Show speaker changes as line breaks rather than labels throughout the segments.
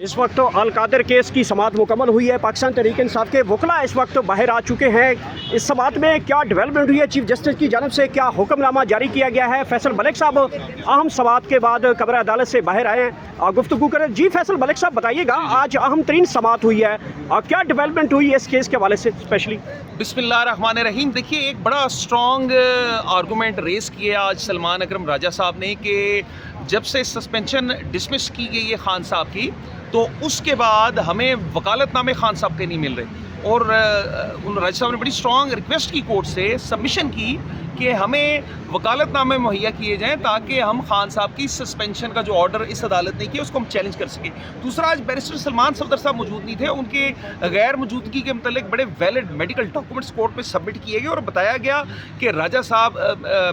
इस वक्त अल कादर केस की समाअत मुकम्मल हुई है। पाकिस्तान तहरीक इंसाफ के वकला इस वक्त बाहर आ चुके हैं। इस समाअत में क्या डेवलपमेंट हुई है, चीफ जस्टिस की जानब से क्या हुक्मनामा जारी किया गया है। फैसल मलिक साहब अहम समाअत के बाद कमरा अदालत से बाहर आए हैं, गुफ्तगू करें। जी फैसल मलिक साहब बताइएगा, आज अहम तरीन समाअत हुई है और क्या डेवलपमेंट हुई है इस केस के हवाले से स्पेशली।
बिस्मिल्लाहिर्रहमानिर्रहीम। देखिए, एक बड़ा स्ट्रॉन्ग आर्गूमेंट रेस किया आज सलमान अकरम राजा साहब ने कि जब से सस्पेंशन डिसमिस की गई है खान साहब की, तो उसके बाद हमें वकालतनामे खान साहब के नहीं मिल रहे। और उन राजा साहब ने बड़ी स्ट्रॉन्ग रिक्वेस्ट की कोर्ट से, सबमिशन की कि हमें वकालतनामे मुहैया किए जाएं ताकि हम खान साहब की सस्पेंशन का जो ऑर्डर इस अदालत ने किया उसको हम चैलेंज कर सकें। दूसरा, आज बैरिस्टर सलमान सफदर साहब मौजूद नहीं थे, उनके गैर मौजूदगी के मतलब बड़े वैलिड मेडिकल डॉक्यूमेंट्स कोर्ट में सबमिट किए गए और बताया गया कि राजा साहब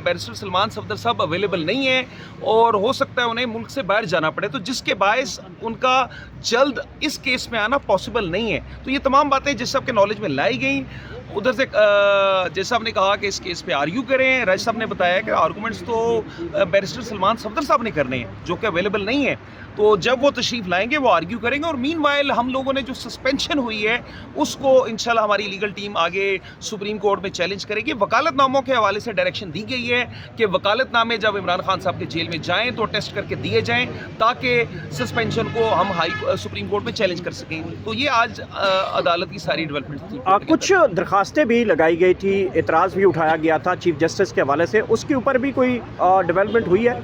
बैरिस्टर सलमान सफदर साहब अवेलेबल नहीं है और हो सकता है उन्हें मुल्क से बाहर जाना पड़े, तो जिसके बायस उनका जल्द इस केस में आना पॉसिबल नहीं है। तो ये तमाम बातें जिस साहब के नॉलेज में लाई गई, उधर से जैसा साहब ने कहा कि इस केस पे आर्ग्यू करें। राज साहब ने बताया कि आर्गूमेंट्स तो बैरिस्टर सलमान सफदर साहब ने करने हैं जो कि अवेलेबल नहीं है, तो जब वो तशरीफ़ लाएंगे वो आर्ग्यू करेंगे। और मीनवाइल हम लोगों ने जो सस्पेंशन हुई है उसको इंशाल्लाह हमारी लीगल टीम आगे सुप्रीम कोर्ट में चैलेंज करेगी। वकालतनामों के हवाले से डायरेक्शन दी गई है कि वकालतनामे जब इमरान खान साहब के जेल में जाएँ तो टेस्ट करके दिए जाएँ ताकि सस्पेंशन को हम सुप्रीम कोर्ट में चैलेंज कर सकें। तो ये आज अदालत की सारी डेवलपमेंट थी।
कुछ दरखास्तें भी लगाई गई थी, एतराज़ भी उठाया गया था चीफ जस्टिस के हवाले से, उसके ऊपर भी कोई डेवलपमेंट हुई है?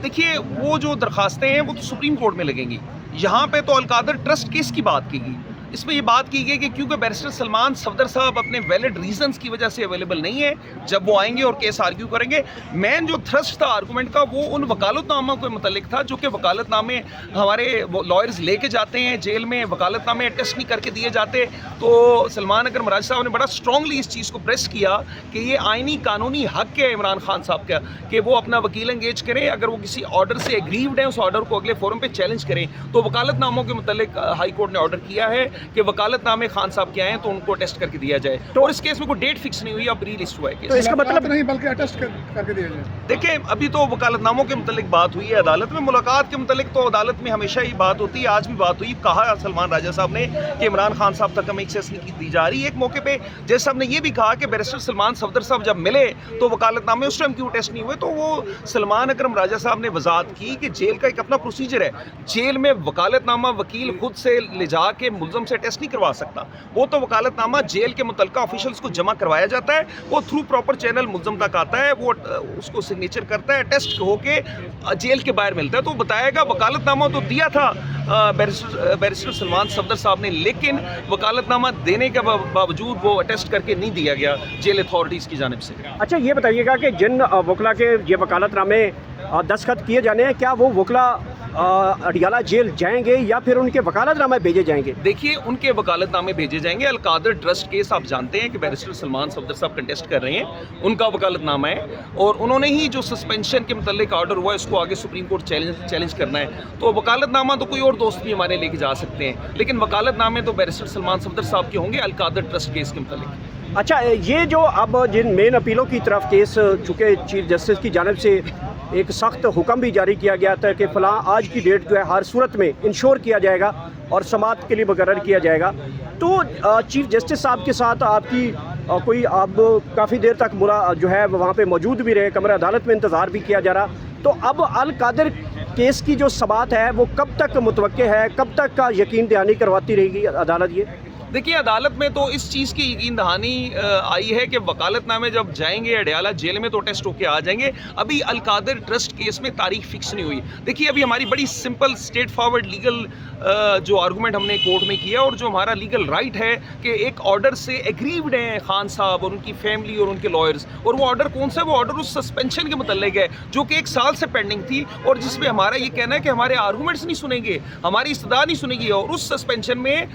देखिए, वो जो दरखास्तें हैं वो तो सुप्रीम कोर्ट में लगेंगी। यहाँ पे तो अल कादर ट्रस्ट केस की बात की गई, इसमें ये बात की गई कि क्योंकि बैरिस्टर सलमान सफदर साहब अपने वैलिड रीजंस की वजह से अवेलेबल नहीं है, जब वो आएंगे और केस आर्ग्यू करेंगे। मेन जो थ्रस्ट था आर्गूमेंट का वो उन वकालतनामों के मुतालिक था जो कि वकालतनामे हमारे लॉयर्स लेके जाते हैं जेल में, वकालतनामे टेस्ट नहीं करके दिए जाते। तो सलमान अकरम राज साहब ने बड़ा स्ट्रांगली इस चीज़ को प्रेस किया कि ये आइनी कानूनी हक है इमरान खान साहब का कि वो अपना वकील एंगेज करें, अगर वो किसी ऑर्डर से एग्रीव्ड है उस ऑर्डर को अगले फोरम पे चैलेंज करें। तो वकालतनामों के मुतालिक हाई कोर्ट ने ऑर्डर किया है कि वकालतनामे खान साहब के आए तो उनको टेस्ट करके दिया जाए। तो और इस केस में कोई डेट फिक्स नहीं हुई, अब रीलिस्ट हुआ है केस।
तो इसका मतलब
नहीं बल्कि अटेस्ट करके दिया जाए।
देखिए, अभी तो वकालतनामों के मुतालिक बात हुई है अदालत में, मुलाकात के मुतालिक तो अदालत में हमेशा ही बात होती है, आज भी बात हुई। कहा सलमान राजा साहब ने कि इमरान खान साहब तक हमें एक्सेस नहीं दी जा रही। एक मौके पे जज साहब ने ये भी कहा कि बैरिस्टर सलमान सफदर साहब जब मिले तो वकालतनामे उस टाइम क्यों टेस्ट नहीं हुए। तो वो सलमान अकरम राजा साहब ने वजाहत की कि जेल का एक अपना प्रोसीजर है, जेल में वकालतनामा वकील खुद से ले जा के मुलजम से टेस्ट नहीं करवा सकता। वो तो वकालतनामा जेल के मुतलका ऑफिशियल्स को जमा करवाया जाता है, वो थ्रू प्रॉपर चैनल मुलजम तक आता है, वो उसको सिग्नेचर करता है, टेस्ट होके जेल के बाहर मिलता है। तो बताएगा वकालतनामा तो दिया था बैरिस्टर सलमान सफदर साहब ने, लेकिन वकालतनामा देने के बावजूद वो अटेस्ट करके नहीं दिया गया जेल अथॉरिटीज़ की जानिब से।
अच्छा, ये बताइएगा कि जिन वकला के ये वकालतनामे दस्तखत किए जाने हैं, क्या वो वकला अडियाला जेल जाएंगे या फिर उनके वकालतनामे भेजे जाएंगे?
देखिए, उनके वकालतनामे भेजे जाएंगे। अल कादर ट्रस्ट केस आप जानते हैं कि बैरिस्टर सलमान सफदर साहब कंटेस्ट कर रहे हैं, उनका वकालतनामा है और उन्होंने ही जो सस्पेंशन के मुतालिक ऑर्डर हुआ है उसको आगे सुप्रीम कोर्ट चैलेंज करना है। तो वकालतनामा तो कोई और दोस्त भी हमारे लेके जा सकते हैं, लेकिन वकालतनामे तो बैरिस्टर सलमान सफदर साहब के होंगे अल कादर ट्रस्ट केस के मुतालिक।
अच्छा, ये जो अब जिन मेन अपीलों की तरफ केस, चूँकि चीफ जस्टिस की जानिब से एक सख्त हुक्म भी जारी किया गया था कि फ़लाँ आज की डेट जो है हर सूरत में इंश्योर किया जाएगा और समाअत के लिए मुकर्रर किया जाएगा, तो चीफ जस्टिस साहब के साथ आपकी कोई अब काफ़ी देर तक जो है वहाँ पे मौजूद भी रहे, कमरा अदालत में इंतज़ार भी किया जा रहा, तो अब अल कादर केस की जो समाअत है वो कब तक मुतवक्के है, कब तक का यकीन दहानी करवाती रहेगी अदालत? ये
देखिए, अदालत में तो इस चीज़ की यकीन दहानी आई है कि वकालतनामे जब जाएंगे अडियाला जेल में तो टेस्ट होके आ जाएंगे। अभी अल कादर ट्रस्ट केस में तारीख फिक्स नहीं हुई। देखिए, अभी हमारी बड़ी सिंपल स्ट्रेट फॉरवर्ड लीगल जो आर्गूमेंट हमने कोर्ट में किया और जो हमारा लीगल राइट है कि एक ऑर्डर से एग्रीव्ड हैं खान साहब और उनकी फैमिली और उनके लॉयर्स, और वो ऑर्डर कौन सा है? वो ऑर्डर उस सस्पेंशन के मुतल्लिक है जो कि 1 साल से पेंडिंग थी और जिसमें हमारा ये कहना है कि हमारे आर्गूमेंट्स नहीं सुनेंगे, हमारी इस्तदा नहीं सुनेगी। और उस सस्पेंशन में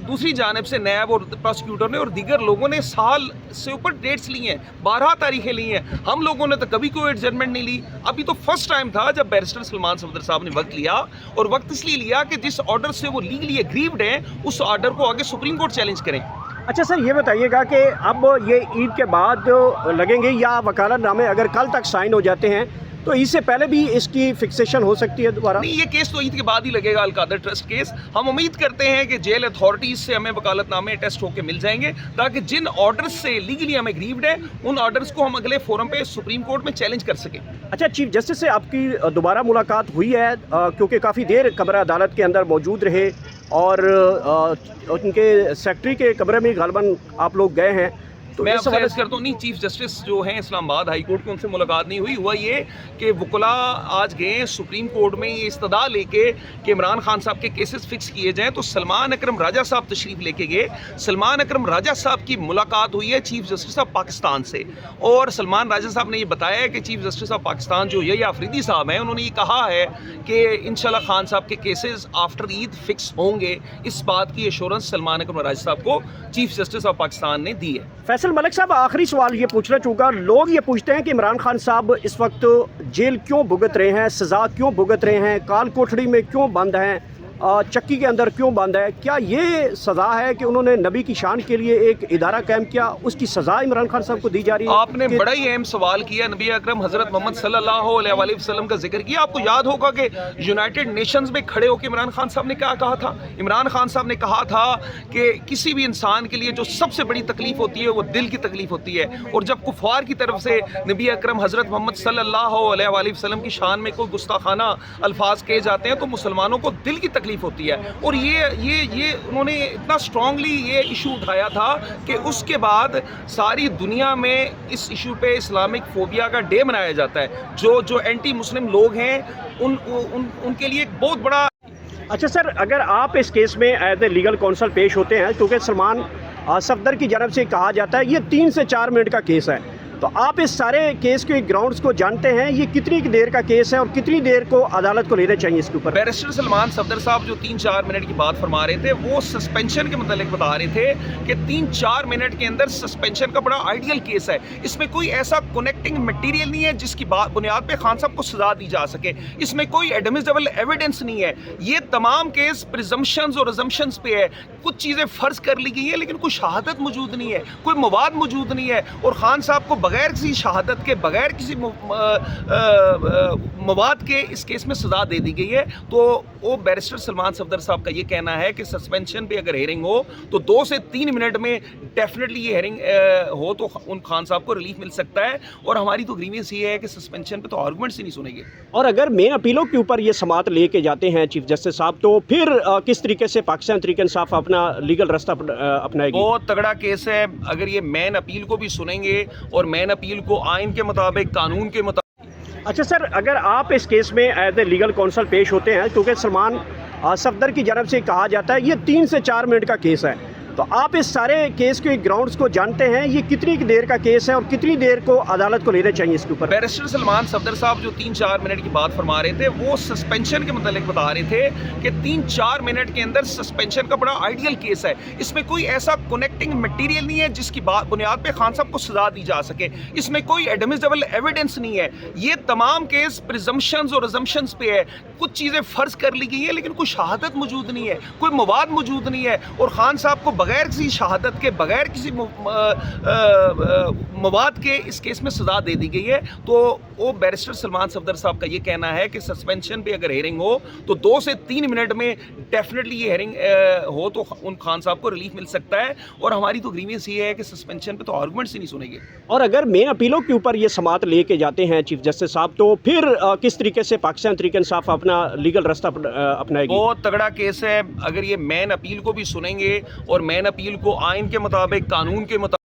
दूसरी जानिब से नैब और प्रोसिक्यूटर ने और दीगर लोगों ने साल से ऊपर डेट्स ली हैं, 12 तारीखें ली हैं। हम लोगों ने तो कभी कोई एडजमेंट नहीं ली। अभी तो फर्स्ट टाइम था जब बैरिस्टर सलमान सफदर साहब ने वक्त लिया, और वक्त इसलिए लिया कि जिस ऑर्डर से वो लीगली एग्रीव्ड हैं उस ऑर्डर को आगे सुप्रीम कोर्ट चैलेंज करें।
अच्छा सर, ये बताइएगा कि अब ये ईद के बाद लगेंगे या वकालतनामे अगर कल तक साइन हो जाते हैं तो इससे पहले भी इसकी फिक्सेशन हो सकती है दोबारा?
नहीं, ये केस तो ईद के बाद ही लगेगा, अलकादर ट्रस्ट केस। हम उम्मीद करते हैं कि जेल अथॉरिटीज से हमें वकालतनामे टेस्ट होकर मिल जाएंगे, ताकि जिन ऑर्डर्स से लीगली हम एग्रीव्ड हैं उन ऑर्डर्स को हम अगले फोरम पे सुप्रीम कोर्ट में चैलेंज कर सकें।
अच्छा, चीफ जस्टिस से आपकी दोबारा मुलाकात हुई है, क्योंकि काफ़ी देर कमरा अदालत के अंदर मौजूद रहे और उनके सेक्रेटरी के कमरे में गालबन आप लोग गए हैं, तो
मैं
इस
आपसे
हवाले
अर्ज करता हूँ, नहीं, चीफ जस्टिस जो हैं इस्लामाबाद हाई कोर्ट की, उनसे मुलाकात नहीं हुई। हुआ ये कि वकला आज गए हैं सुप्रीम कोर्ट में ये इस्तदा लेके कि इमरान खान साहब के केसेस फिक्स किए जाएं, तो सलमान अकरम राजा साहब तशरीफ़ लेके गए। सलमान अकरम राजा साहब की मुलाकात हुई है चीफ जस्टिस ऑफ पाकिस्तान से, और सलमान राजा साहब ने ये बताया है कि चीफ जस्टिस ऑफ पाकिस्तान जो यही आफरीदी साहब हैं, उन्होंने ये कहा है कि इंशाल्लाह खान साहब के केसेस आफ्टर ईद फिक्स होंगे। इस बात की एश्योरेंस सलमान अकरम राजा साहब को चीफ जस्टिस ऑफ पाकिस्तान ने दी है।
फैसल मलिक साहब, आखिरी सवाल ये पूछना चाहूँगा, लोग ये पूछते हैं कि इमरान खान साहब इस वक्त जेल क्यों भुगत रहे हैं, सज़ा क्यों भुगत रहे हैं, काल कोठड़ी में क्यों बंद हैं, चक्की के अंदर क्यों बंद है? क्या ये सज़ा है कि उन्होंने नबी की शान के लिए एक इदारा कायम किया, उसकी सज़ा इमरान खान साहब को दी जा रही है?
आपने बड़ा ही अहम सवाल किया। नबी अकरम हज़रत मोहम्मद सल्लल्लाहु अलैहि वसल्लम का जिक्र किया। आपको याद होगा कि यूनाइटेड नेशंस में खड़े होकर इमरान खान साहब ने क्या कहा था? इमरान खान साहब ने कहा था कि किसी भी इंसान के लिए जो सबसे बड़ी तकलीफ होती है वो दिल की तकलीफ होती है, और जब कुफार की तरफ से नबी अकरम हज़रत मोहम्मद सल्लल्लाहु अलैहि वसल्लम की शान में कोई गुस्ताखाना अल्फाज कहे जाते हैं तो मुसलमानों को दिल की तकलीफ होती है। और ये उन्होंने इतना स्ट्रांगली ये इशू उठाया था कि उसके बाद सारी दुनिया में इस इशू पे इस्लामिक फोबिया का डे मनाया जाता है। जो एंटी मुस्लिम लोग हैं उनके लिए एक बहुत बड़ा।
अच्छा सर, अगर आप इस केस में एज ए लीगल काउंसल पेश होते हैं, क्योंकि सलमान सफदर की जानब से कहा जाता है ये 3 से 4 मिनट का केस है, तो आप इस सारे केस के ग्राउंड्स को जानते हैं, ये कितनी देर का केस है और कितनी देर को अदालत को लेना चाहिए इसके ऊपर?
बैरिस्टर सलमान सफदर साहब जो 3-4 मिनट की बात फरमा रहे थे, वो सस्पेंशन के मतलब बता रहे थे कि 3-4 मिनट के अंदर सस्पेंशन का बड़ा आइडियल केस है। इसमें कोई ऐसा कनेक्टिंग मटेरियल नहीं है जिसकी बुनियाद पे खान साहब को सजा दी जा सके। इसमें कोई एडमिसिबल एविडेंस नहीं है। ये तमाम केस प्रिजम्पशंस और अजम्पशंस पे है। कुछ चीज़ें फ़र्ज कर ली गई है लेकिन कोई शहादत मौजूद नहीं है, कोई मवाद मौजूद नहीं है, और खान साहब को बगैर किसी शहादत के, बगैर किसी मवाद के इस केस में सजा दे दी गई है। तो वो बैरिस्टर सलमान सफदर साहब का ये कहना है कि सस्पेंशन पे अगर हेयरिंग हो तो 2 से 3 मिनट में डेफिनेटली ये हेयरिंग हो तो उन खान साहब को रिलीफ मिल सकता है। और हमारी तो ग्रीवियंस ये है कि सस्पेंशन पे तो आर्गूमेंट्स ही नहीं सुनेंगे।
और अगर मेन अपीलों के ऊपर ये समात लेके जाते हैं चीफ जस्टिस साहब, तो फिर किस तरीके से पाकिस्तान तहरीक इंसाफ अपना लीगल रास्ता अपनाएगी?
बहुत तगड़ा केस है। अगर ये मैन अपील को भी सुनेंगे और मैन अपील को आइन के मुताबिक, कानून के मुताबिक।
अच्छा सर, अगर आप इस केस में एज ए लीगल काउंसल पेश होते हैं, क्योंकि सलमान सफदर की जानब से कहा जाता है ये 3 से 4 मिनट का केस है, तो आप इस सारे केस के ग्राउंड्स को जानते हैं, ये कितनी देर का केस है और कितनी देर को अदालत को लेना चाहिए इसके ऊपर?
बैरिस्टर सलमान सफदर साहब जो 3-4 मिनट की बात फरमा रहे थे, वो सस्पेंशन के मतलब बता रहे थे कि 3-4 मिनट के अंदर सस्पेंशन का बड़ा आइडियल केस है। इसमें कोई ऐसा कनेक्टिंग मटेरियल नहीं है जिसकी बुनियाद पे खान साहब को सजा दी जा सके। इसमें कोई एडमिसिबल एविडेंस नहीं है। ये तमाम केस प्रिजम्पशंस और अजम्पशंस पे है। कुछ चीज़ें फ़र्ज कर ली गई है लेकिन कोई शहादत मौजूद नहीं है, कोई मवाद मौजूद नहीं है, और खान साहब को बगैर किसी शहादत के, बगैर किसी मवाद के इस केस में सजा दे दी गई है। तो वो बैरिस्टर सलमान सफदर साहब का ये कहना है कि सस्पेंशन पे अगर हेयरिंग हो तो 2 से 3 मिनट में डेफिनेटली ये हेयरिंग हो तो उन खान साहब को रिलीफ मिल सकता है। और हमारी तो ग्रीवियंस ये है कि सस्पेंशन पे तो आर्गूमेंट्स ही नहीं सुनेंगे।
और अगर मेन अपीलों के ऊपर ये समात लेके जाते हैं चीफ जस्टिस साहब, तो फिर किस तरीके से पाकिस्तान तहरीक इंसाफ अपना लीगल रास्ता अपनाएगी?
बहुत तगड़ा केस है। अगर ये मैन अपील को भी सुनेंगे और मैन अपील को आइन के मुताबिक, कानून के मुताबिक